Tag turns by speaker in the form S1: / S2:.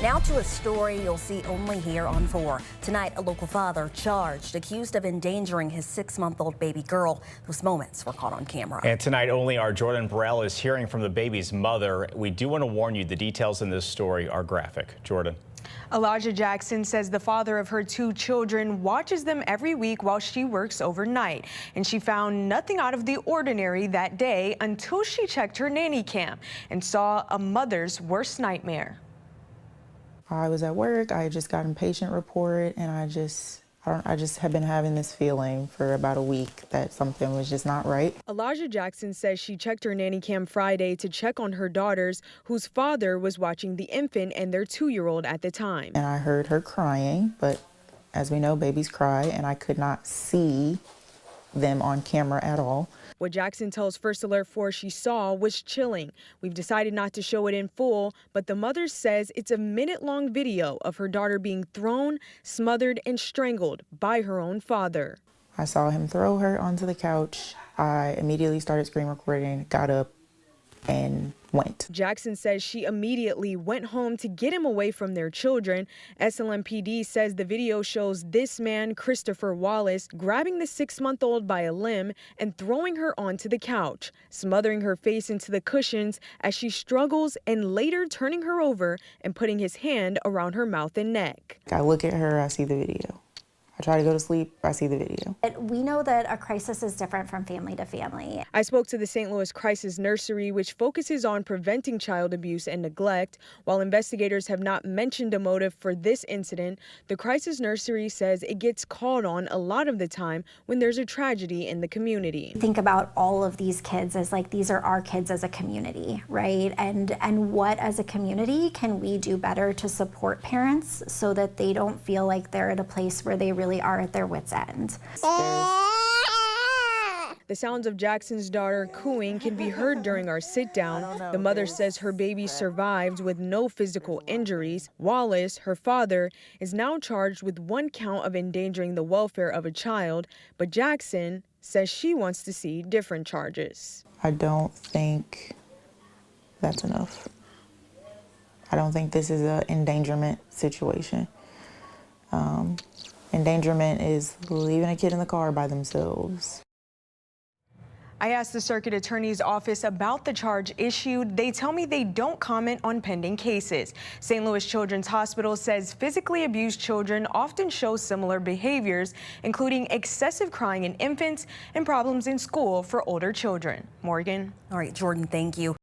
S1: Now to a story you'll see only here on 4. Tonight, a local father charged, accused of endangering his 6-month-old baby girl. Those moments were caught on camera.
S2: And tonight, only our Jordan Burrell is hearing from the baby's mother. We do want to warn you, the details in this story are graphic. Jordan.
S3: Elijah Jackson says the father of her 2 children watches them every week while she works overnight. And she found nothing out of the ordinary that day until she checked her nanny cam and saw a mother's worst nightmare.
S4: I was at work, I just got a patient report, and I just have been having this feeling for about a week that something was just not right.
S3: Elijah Jackson says she checked her nanny cam Friday to check on her daughters, whose father was watching the infant and their 2-year-old at the time.
S4: And I heard her crying, but as we know, babies cry, and I could not see them on camera at all.
S3: What Jackson tells First Alert 4 she saw was chilling. We've decided not to show it in full, but the mother says it's a minute-long video of her daughter being thrown, smothered, and strangled by her own father.
S4: I saw him throw her onto the couch. I immediately started screen recording, got up, and went.
S3: Jackson says she immediately went home to get him away from their children. SLMPD says the video shows this man, Christopher Wallace, grabbing the 6-month-old by a limb and throwing her onto the couch, smothering her face into the cushions as she struggles, and later turning her over and putting his hand around her mouth and neck.
S4: I look at her, I see the video. I try to go to sleep, I see the video.
S5: We know that a crisis is different from family to family.
S3: I spoke to the St. Louis Crisis Nursery, which focuses on preventing child abuse and neglect. While investigators have not mentioned a motive for this incident, the Crisis Nursery says it gets called on a lot of the time when there's a tragedy in the community.
S5: Think about all of these kids as like these are our kids as a community, right? And what as a community can we do better to support parents so that they don't feel like they're at a place where they really are at their wits' end.
S3: The sounds of Jackson's daughter cooing can be heard during our sit-down. The mother says her baby survived with no physical injuries. Wallace, her father, is now charged with 1 count of endangering the welfare of a child, but Jackson says she wants to see different charges.
S4: I don't think that's enough. I don't think this is an endangerment situation. Endangerment is leaving a kid in the car by themselves.
S3: I asked the circuit attorney's office about the charge issued. They tell me they don't comment on pending cases. St. Louis Children's Hospital says physically abused children often show similar behaviors, including excessive crying in infants and problems in school for older children. Morgan.
S1: All right, Jordan, thank you.